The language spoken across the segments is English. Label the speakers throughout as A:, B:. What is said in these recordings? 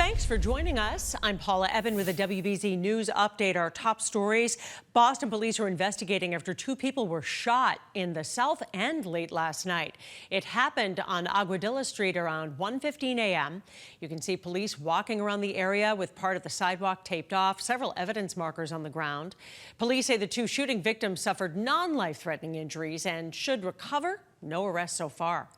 A: Thanks for joining us. I'm Paula Ebben with a WBZ News update. Our top stories. Boston police are investigating after two people were shot in the South End late last night. It happened on Aguadilla Street around 1:15 a.m. You can see police walking around the area with part of the sidewalk taped off, several evidence markers on the ground. Police say the two shooting victims suffered non-life-threatening injuries and should recover. No arrests so far.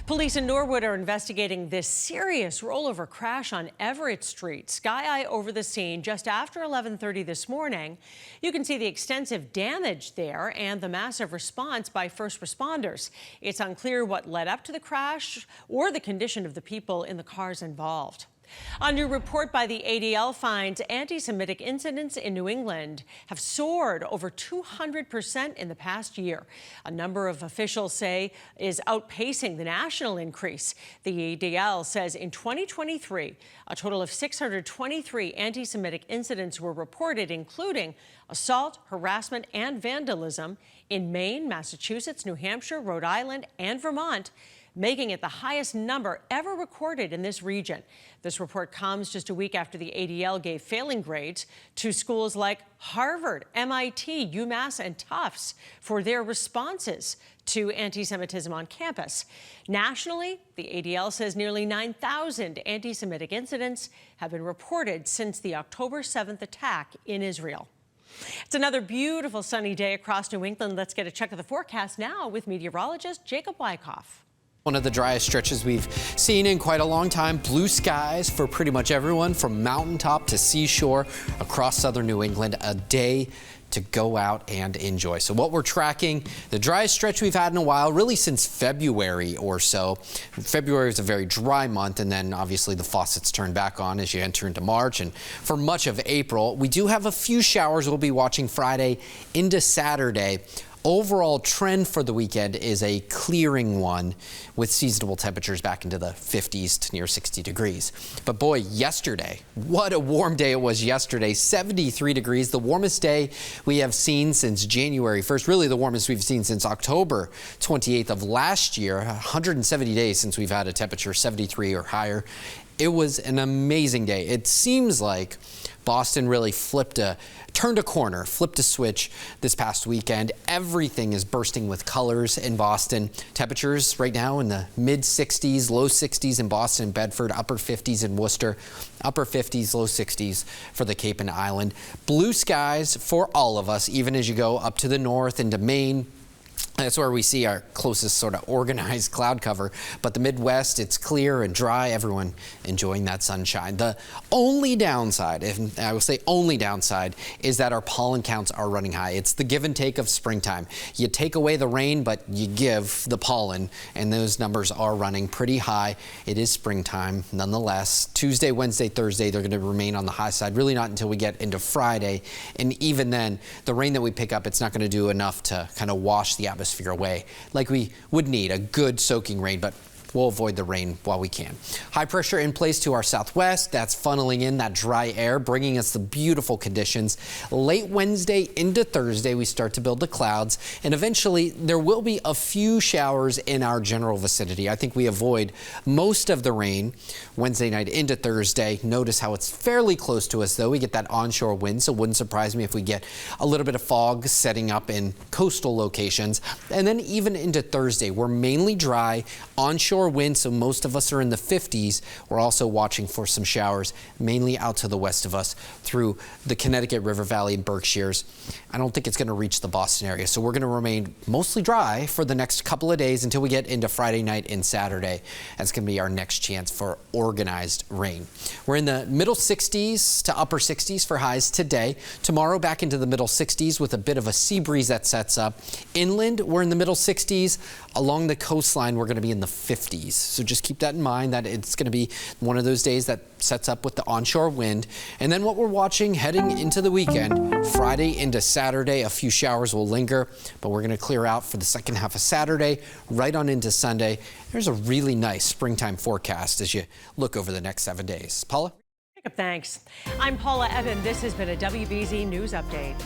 A: Police in Norwood are investigating this serious rollover crash on Everett Street. Sky Eye over the scene just after 11:30 this morning. You can see the extensive damage there and the massive response by first responders. It's unclear what led up to the crash or the condition of the people in the cars involved. A new report by the ADL finds anti-Semitic incidents in New England have soared over 200% in the past year. A number of officials say is outpacing the national increase. The ADL says in 2023, a total of 623 anti-Semitic incidents were reported, including assault, harassment, and vandalism in Maine, Massachusetts, New Hampshire, Rhode Island, and Vermont, making it the highest number ever recorded in this region. This report comes just a week after the ADL gave failing grades to schools like Harvard, MIT, UMass, and Tufts for their responses to anti-Semitism on campus. Nationally, the ADL says nearly 9,000 anti-Semitic incidents have been reported since the October 7th attack in Israel. It's another beautiful sunny day across New England. Let's get a check of the forecast now with meteorologist Jacob Wyckoff.
B: One of the driest stretches we've seen in quite a long time. Blue skies for pretty much everyone from mountaintop to seashore across southern New England. A day to go out and enjoy. So what we're tracking, the driest stretch we've had in a while, really since February or so. February is a very dry month, and then obviously the faucets turn back on as you enter into March. And for much of April, we do have a few showers we'll be watching Friday into Saturday. Overall trend for the weekend is a clearing one with seasonable temperatures back into the 50s to near 60 degrees. But boy, yesterday, what a warm day it was yesterday. 73 degrees, the warmest day we have seen since January 1st, really the warmest we've seen since October 28th of last year. 170 days since we've had a temperature 73 or higher. It was an amazing day. It seems like Boston really turned a corner, flipped a switch this past weekend. Everything is bursting with colors in Boston. Temperatures right now in the mid 60s, low 60s in Boston and Bedford, upper 50s in Worcester, upper 50s, low 60s for the Cape and Island. Blue skies for all of us, even as you go up to the north into Maine. That's where we see our closest sort of organized cloud cover. But the Midwest, it's clear and dry. Everyone enjoying that sunshine. The only downside, and I will say only downside, is that our pollen counts are running high. It's the give and take of springtime. You take away the rain, but you give the pollen, and those numbers are running pretty high. It is springtime nonetheless. Tuesday, Wednesday, Thursday, they're going to remain on the high side. Really not until we get into Friday. And even then, the rain that we pick up, it's not going to do enough to kind of wash the atmosphere away like we would need a good soaking rain, but we'll avoid the rain while we can. High pressure in place to our southwest. That's funneling in that dry air, bringing us the beautiful conditions. Late Wednesday into Thursday, we start to build the clouds, and eventually there will be a few showers in our general vicinity. I think we avoid most of the rain Wednesday night into Thursday. Notice how it's fairly close to us, though. We get that onshore wind, so it wouldn't surprise me if we get a little bit of fog setting up in coastal locations. And then even into Thursday, we're mainly dry, onshore wind, so most of us are in the 50s. We're also watching for some showers, mainly out to the west of us through the Connecticut River Valley and Berkshires. I don't think it's going to reach the Boston area, so we're going to remain mostly dry for the next couple of days until we get into Friday night and Saturday. That's going to be our next chance for organized rain. We're in the middle 60s to upper 60s for highs today. Tomorrow back into the middle 60s with a bit of a sea breeze that sets up. Inland, we're in the middle 60s. Along the coastline, we're going to be in the 50s. So just keep that in mind, that it's going to be one of those days that sets up with the onshore wind. And then what we're watching heading into the weekend, Friday into Saturday, a few showers will linger, but we're going to clear out for the second half of Saturday, right on into Sunday. There's a really nice springtime forecast as you look over the next 7 days. Paula?
A: Thanks. I'm Paula Ebben. This has been a WBZ News Update.